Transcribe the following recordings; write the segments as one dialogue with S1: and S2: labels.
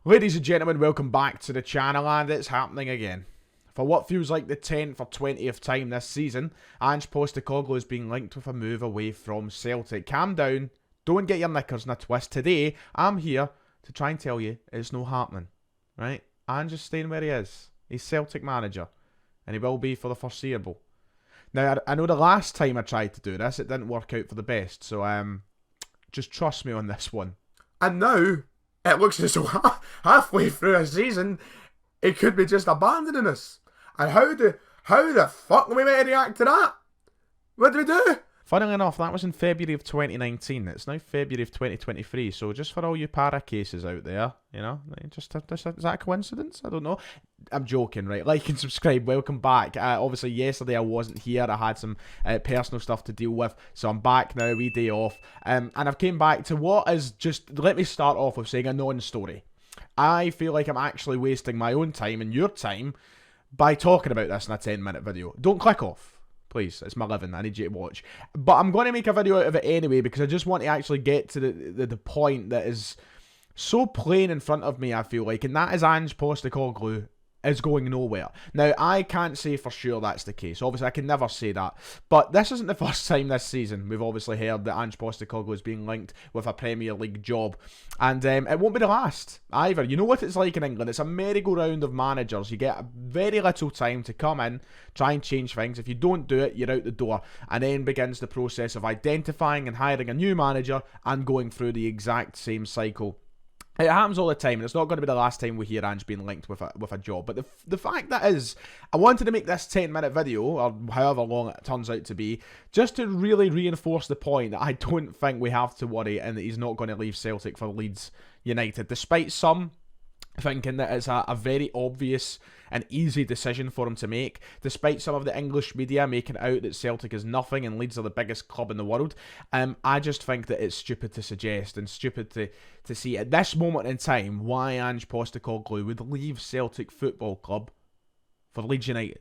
S1: Ladies and gentlemen, welcome back to the channel, and it's happening again. For what feels like the 10th or 20th time this season, Ange Postecoglou is being linked with a move away from Celtic. Calm down, don't get your knickers in a twist. Today, I'm here to try and tell you it's not happening, right? Ange is staying where he is. He's Celtic manager, and he will be for the foreseeable. Now, I know the last time I tried to do this, it didn't work out for the best, so just trust me on this one. And now, it looks as though halfway through a season, he could be just abandoning us. And how the fuck are we meant to react to that? What do we do? Funnily enough, that was in February of 2019. It's now February of 2023. So just for all you para cases out there, you know, is that a coincidence? I don't know. I'm joking, right? Like and subscribe. Welcome back. Obviously, yesterday I wasn't here. I had some personal stuff to deal with. So I'm back now, wee day off. And I've came back to what is just, let me start off with saying a non-story. I feel like I'm actually wasting my own time and your time by talking about this in a 10-minute video. Don't click off. Please, it's my living, I need you to watch. But I'm going to make a video out of it anyway because I just want to actually get to the point that is so plain in front of me, I feel like, and that is Ange Postecoglou is going nowhere. Now, I can't say for sure that's the case. Obviously, I can never say that. But this isn't the first time this season we've obviously heard that Ange Postecoglou is being linked with a Premier League job. And it won't be the last either. You know what it's like in England? It's a merry-go-round of managers. You get very little time to come in, try and change things. If you don't do it, you're out the door. And then begins the process of identifying and hiring a new manager and going through the exact same cycle. It happens all the time, and it's not going to be the last time we hear Ange being linked with a job. But the fact that is, I wanted to make this 10-minute video, or however long it turns out to be, just to really reinforce the point that I don't think we have to worry and that he's not going to leave Celtic for Leeds United. Despite some thinking that it's a very obvious and easy decision for him to make, despite some of the English media making out that Celtic is nothing and Leeds are the biggest club in the world, I just think that it's stupid to suggest and stupid to see at this moment in time why Ange Postecoglou would leave Celtic Football Club for Leeds United.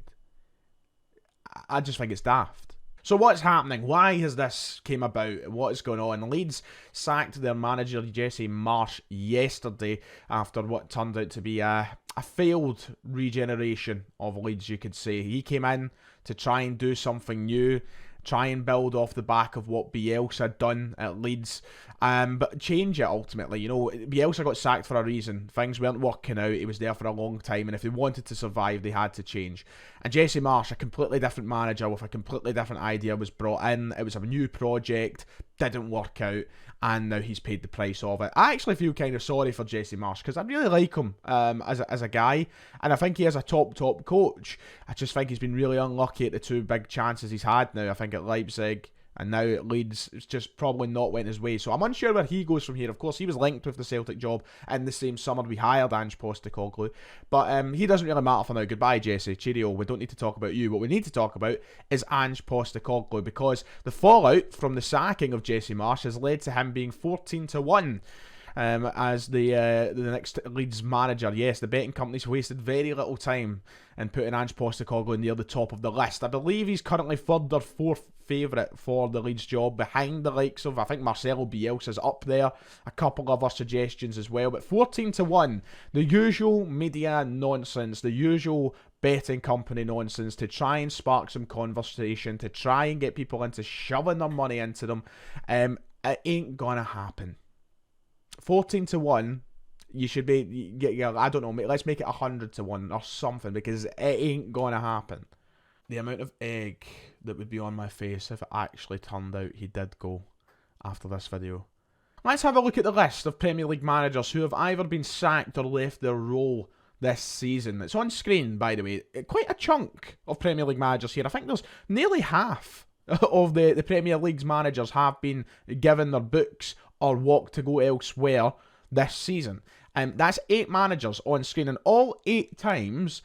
S1: I just think it's daft. So what's happening? Why has this came about? What is going on? Leeds sacked their manager Jesse Marsch yesterday after what turned out to be a failed regeneration of Leeds, you could say. He came in to try and do something new, try and build off the back of what Bielsa had done at Leeds, but change it ultimately. You know, Bielsa got sacked for a reason. Things weren't working out. He was there for a long time, and if they wanted to survive, they had to change. And Jesse Marsch, a completely different manager with a completely different idea, was brought in. It was a new project, didn't work out, and now he's paid the price of it. I actually feel kind of sorry for Jesse Marsch because I really like him as a guy, and I think he is a top coach. I just think he's been really unlucky at the two big chances he's had now. I think at Leipzig and now at Leeds, it's just probably not went his way. So I'm unsure where he goes from here. Of course, he was linked with the Celtic job in the same summer we hired Ange Postecoglou. But he doesn't really matter for now. Goodbye, Jesse. Cheerio. We don't need to talk about you. What we need to talk about is Ange Postecoglou, because the fallout from the sacking of Jesse Marsch has led to him being 14-1. As the next Leeds manager. Yes, the betting companies wasted very little time in putting Ange Postecoglou near the top of the list. I believe he's currently third or fourth favourite for the Leeds job, behind the likes of, I think Marcelo Bielsa's up there, a couple of other suggestions as well, but 14-1, the usual media nonsense, the usual betting company nonsense to try and spark some conversation, to try and get people into shoving their money into them. It ain't gonna happen. 14-1, you should be, I don't know, let's make it 100-1 or something, because it ain't gonna happen. The amount of egg that would be on my face if it actually turned out he did go after this video. Let's have a look at the list of Premier League managers who have either been sacked or left their role this season. It's on screen, by the way. Quite a chunk of Premier League managers here. I think there's nearly half of the Premier League's managers have been given their books or walked to go elsewhere this season. That's 8 managers on screen, and all 8 times,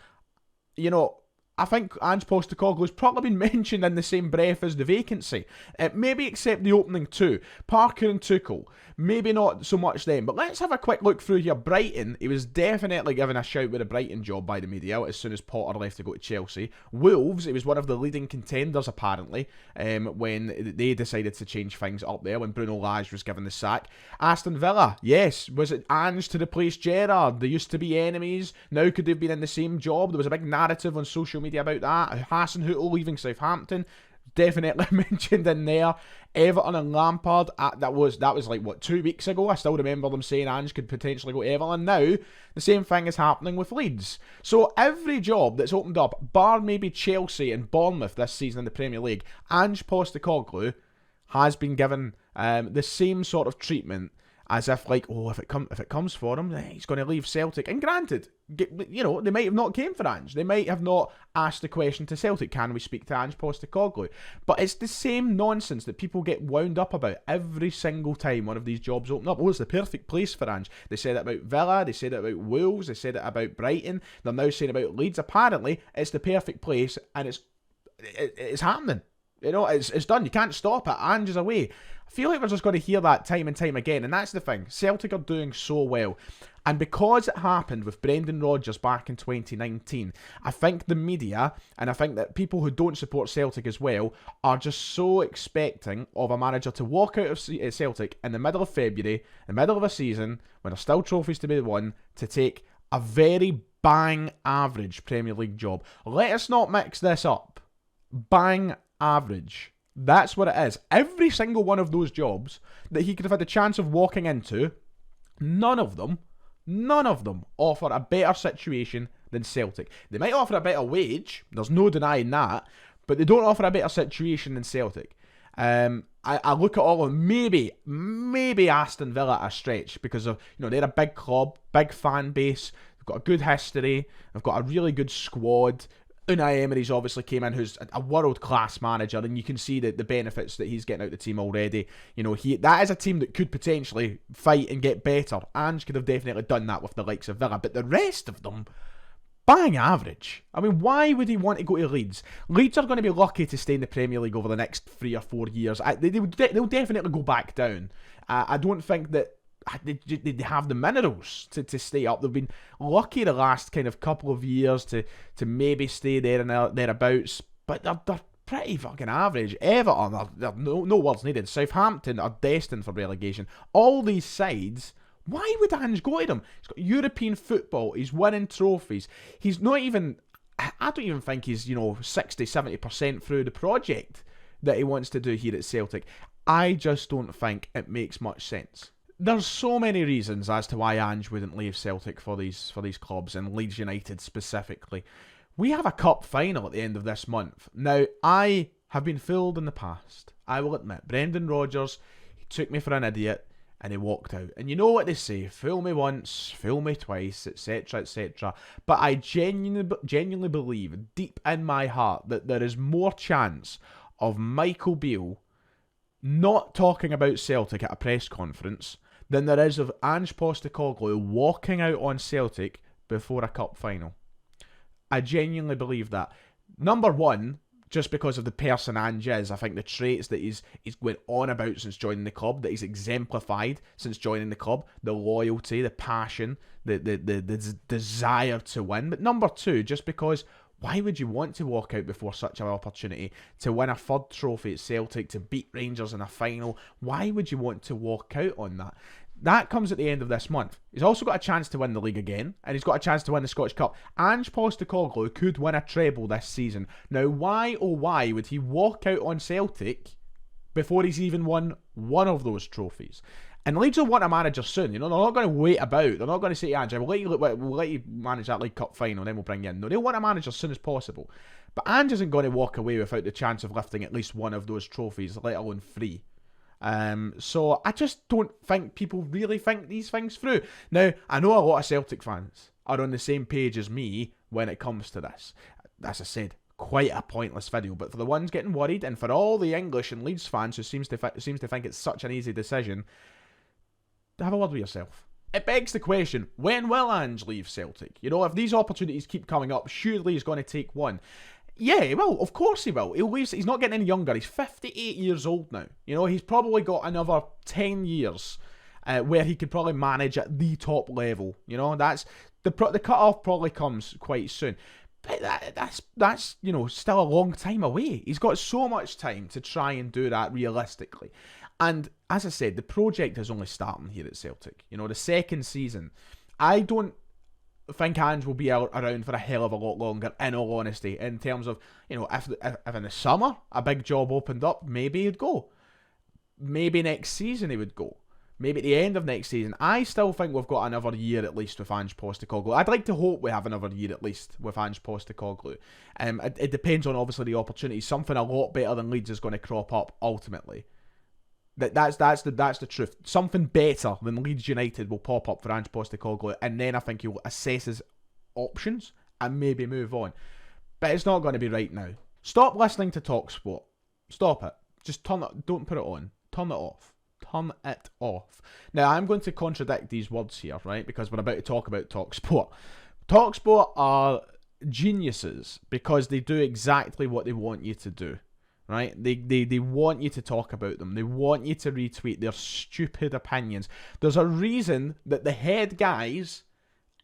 S1: you know, I think Ange Postecoglou's probably been mentioned in the same breath as the vacancy. Maybe except the opening two. Parker and Tuchel. Maybe not so much then. But let's have a quick look through here. Brighton, he was definitely given a shout with a Brighton job by the media as soon as Potter left to go to Chelsea. Wolves, he was one of the leading contenders apparently when they decided to change things up there when Bruno Lage was given the sack. Aston Villa, yes. Was it Ange to replace Gerrard? They used to be enemies. Now could they have been in the same job? There was a big narrative on social media about that. Hasenhüttl leaving Southampton, definitely mentioned in there. Everton and Lampard, that was like, what, 2 weeks ago? I still remember them saying Ange could potentially go to Everton. Now, the same thing is happening with Leeds. So every job that's opened up, bar maybe Chelsea and Bournemouth this season in the Premier League, Ange Postecoglou has been given the same sort of treatment as if, like, if it comes for him, he's going to leave Celtic. And granted, you know, they might have not came for Ange. They might have not asked the question to Celtic, can we speak to Ange Postecoglou? But it's the same nonsense that people get wound up about every single time one of these jobs open up. Oh, it's the perfect place for Ange. They said it about Villa, they said it about Wolves, they said it about Brighton, they're now saying about Leeds. Apparently, it's the perfect place, and it's happening. You know, it's done. You can't stop it. Ange is away. I feel like we're just going to hear that time and time again, and that's the thing. Celtic are doing so well. And because it happened with Brendan Rodgers back in 2019, I think the media, and I think that people who don't support Celtic as well, are just so expecting of a manager to walk out of Celtic in the middle of February, in the middle of a season, when there's still trophies to be won, to take a very bang average Premier League job. Let us not mix this up. Bang average. That's what it is. Every single one of those jobs that he could have had the chance of walking into, none of them offer a better situation than Celtic. They might offer a better wage, there's no denying that, but they don't offer a better situation than Celtic. I look at all of them, maybe Aston Villa at a stretch, because of, you know, they're a big club, big fan base, they've got a good history, they've got a really good squad. Unai Emery's obviously came in, who's a world-class manager, and you can see the benefits that he's getting out of the team already. You know, that is a team that could potentially fight and get better. Ange could have definitely done that with the likes of Villa, but the rest of them, bang average. I mean, why would he want to go to Leeds? Leeds are going to be lucky to stay in the Premier League over the next 3 or 4 years. They'll definitely go back down. I don't think that they have the minerals to stay up. They've been lucky the last kind of couple of years to maybe stay there and thereabouts, but they're pretty fucking average. Everton, no words needed. Southampton are destined for relegation. All these sides, why would Ange go to them? He's got European football, he's winning trophies, he's not even, I don't even think he's, 60-70% through the project that he wants to do here at Celtic. I just don't think it makes much sense. There's so many reasons as to why Ange wouldn't leave Celtic for these clubs, and Leeds United specifically. We have a cup final at the end of this month. Now, I have been fooled in the past. I will admit, Brendan Rodgers, he took me for an idiot and he walked out. And you know what they say, fool me once, fool me twice, etc, etc. But I genuinely believe, deep in my heart, that there is more chance of Michael Beale not talking about Celtic at a press conference than there is of Ange Postecoglou walking out on Celtic before a cup final. I genuinely believe that. Number one, just because of the person Ange is, I think the traits that he's went on about since joining the club, that he's exemplified since joining the club, the loyalty, the passion, the desire to win. But number two, just because, why would you want to walk out before such an opportunity to win a third trophy at Celtic, to beat Rangers in a final? Why would you want to walk out on that? That comes at the end of this month. He's also got a chance to win the league again, and he's got a chance to win the Scottish Cup. Ange Postecoglou could win a treble this season. Now, why would he walk out on Celtic before he's even won one of those trophies? And Leeds will want a manager soon. They're not going to wait about. They're not going to say, Ange, we'll let you manage that League Cup final, then we'll bring you in. No, they'll want a manager as soon as possible. But Ange isn't going to walk away without the chance of lifting at least one of those trophies, let alone 3. So I just don't think people really think these things through. Now, I know a lot of Celtic fans are on the same page as me when it comes to this. As I said, quite a pointless video, but for the ones getting worried, and for all the English and Leeds fans who seems to think it's such an easy decision, have a word with yourself. it begs the question, when will Ange leave Celtic? You know, if these opportunities keep coming up, surely he's going to take one. Yeah, he will. Of course he will. He's not getting any younger. He's 58 years old now. You know, he's probably got another 10 years where he could probably manage at the top level. You know, that's the cut-off probably comes quite soon. But that's you know, still a long time away. He's got so much time to try and do that realistically. And as I said, the project is only starting here at Celtic. You know, the second season. I don't think Ange will be around for a hell of a lot longer, in all honesty, in terms of, you know, if in the summer a big job opened up, maybe he'd go. Maybe next season he would go. Maybe at the end of next season. I still think we've got another year at least with Ange Postecoglou. I'd like to hope we have another year at least with Ange Postecoglou. It depends on, obviously, the opportunity. Something a lot better than Leeds is going to crop up ultimately. That's the truth. Something better than Leeds United will pop up for Ange Postecoglou, and then I think he'll assess his options and maybe move on. But it's not going to be right now. Stop listening to TalkSport. Stop it. Just turn it. Don't put it on. Turn it off. Turn it off. Now, I'm going to contradict these words here, right? Because we're about to talk about TalkSport. TalkSport are geniuses because they do exactly what they want you to do. Right? They want you to talk about them. They want you to retweet their stupid opinions. There's a reason that the head guys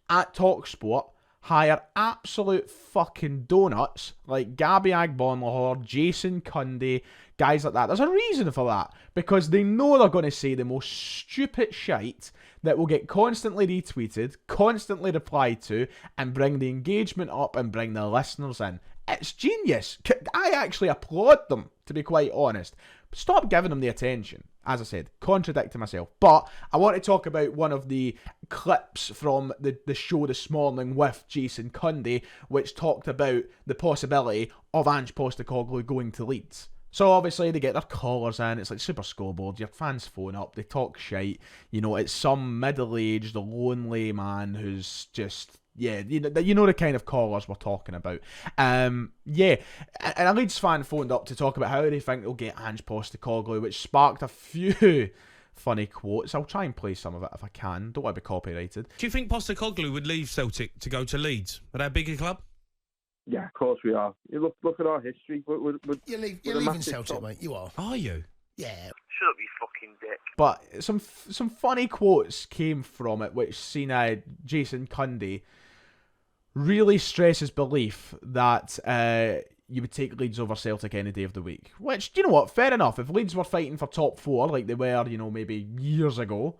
S1: at TalkSport hire absolute fucking donuts like Gabby Agbonlahor, Jason Cundy, guys like that. There's a reason for that. Because they know they're going to say the most stupid shite that will get constantly retweeted, constantly replied to, and bring the engagement up and bring the listeners in. It's genius. I actually applaud them, to be quite honest. Stop giving them the attention. As I said, contradicting myself. But I want to talk about one of the clips from the show this morning with Jason Cundy, which talked about the possibility of Ange Postecoglou going to Leeds. So obviously they get their callers in, it's like Super Scoreboard, your fans phone up, they talk shite, you know, it's some middle-aged, lonely man who's just, yeah, you know the kind of callers we're talking about. Yeah, and a Leeds fan phoned up to talk about how they think they'll get Ange Postecoglou, which sparked a few funny quotes. I'll try and play some of it if I can, don't want to be copyrighted.
S2: Do you think Postecoglou would leave Celtic to go to Leeds? Are they a bigger club?
S3: Yeah, of course we are. You look at our history.
S4: You're leaving Celtic, mate. You are.
S2: Are you?
S4: Yeah.
S3: Shut up, you fucking dick.
S1: But some funny quotes came from it, which seen Jason Cundy really stress his belief that you would take Leeds over Celtic any day of the week. Which, you know what, fair enough. If Leeds were fighting for top four like they were, you know, maybe years ago,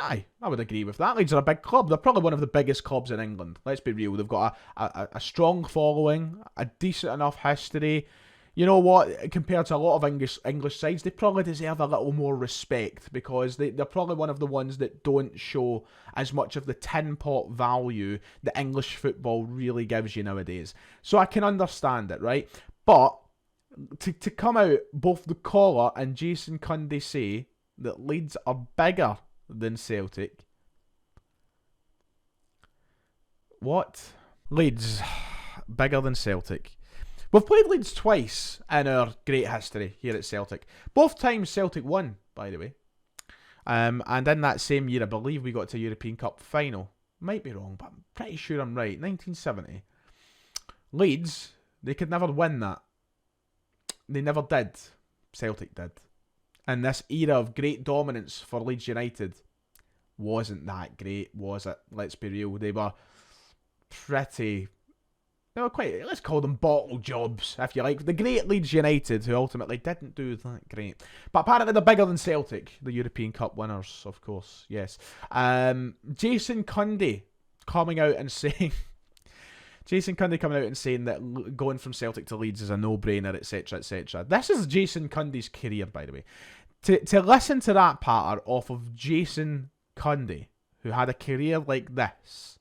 S1: aye, I would agree with that. Leeds are a big club. They're probably one of the biggest clubs in England. Let's be real. They've got a strong following, a decent enough history. You know what? Compared to a lot of English sides, they probably deserve a little more respect because they're probably one of the ones that don't show as much of the tin pot value that English football really gives you nowadays. So I can understand it, right? But to come out, both the caller and Jason Cundy say that Leeds are bigger than Celtic. What? Leeds bigger than Celtic. We've played Leeds twice in our great history here at Celtic. Both times Celtic won, by the way. And in that same year, I believe we got to a European Cup final. Might be wrong, but I'm pretty sure I'm right. 1970. Leeds, they could never win that. They never did. Celtic did. And this era of great dominance for Leeds United wasn't that great, was it? Let's be real. They were pretty... They were quite... Let's call them bottle jobs, if you like. The great Leeds United, who ultimately didn't do that great. But apparently they're bigger than Celtic. The European Cup winners, of course. Yes. Jason Cundy coming out and saying... Jason Cundy coming out and saying that going from Celtic to Leeds is a no-brainer, etc., etc. This is Jason Cundy's career, by the way. To listen to that patter off of Jason Cundy, who had a career like this.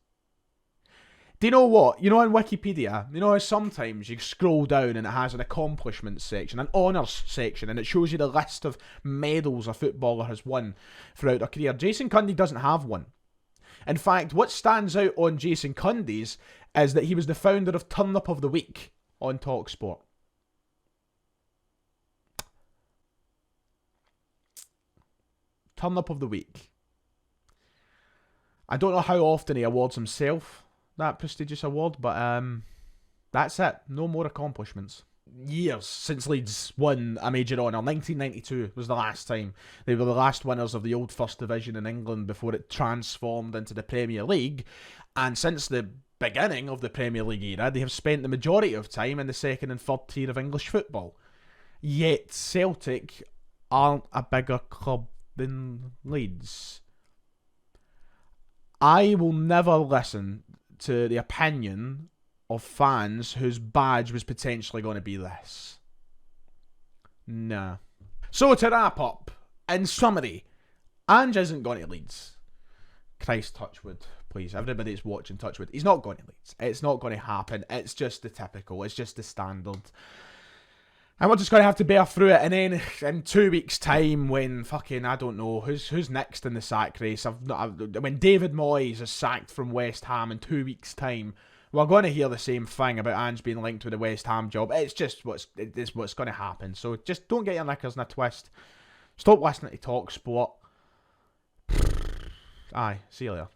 S1: Do you know what? You know, on Wikipedia, you know how sometimes you scroll down and it has an accomplishments section, an honours section, and it shows you the list of medals a footballer has won throughout their career. Jason Cundy doesn't have one. In fact, what stands out on Jason Cundy's is that he was the founder of Turn Up of the Week on TalkSport. Turn Up of the Week. I don't know how often he awards himself that prestigious award, but that's it. No more accomplishments. Years since Leeds won a major honour. 1992 was the last time. They were the last winners of the old First Division in England before it transformed into the Premier League. And since the beginning of the Premier League era, they have spent the majority of time in the second and third tier of English football. Yet Celtic aren't a bigger club than Leeds. I will never listen to the opinion of fans whose badge was potentially going to be this. Nah. So to wrap up, in summary, Ange isn't going to Leeds. Christ, touch wood, please. Everybody that's watching, touch wood. He's not going to Leeds. It's not going to happen. It's just the typical. It's just the standard. And we're just going to have to bear through it. And then in 2 weeks' time, when fucking, I don't know, who's next in the sack race? When David Moyes is sacked from West Ham in 2 weeks' time, we're going to hear the same thing about Ange being linked with the West Ham job. It's just what's going to happen. So just don't get your knickers in a twist. Stop listening to Talk Sport. Aye, see you later.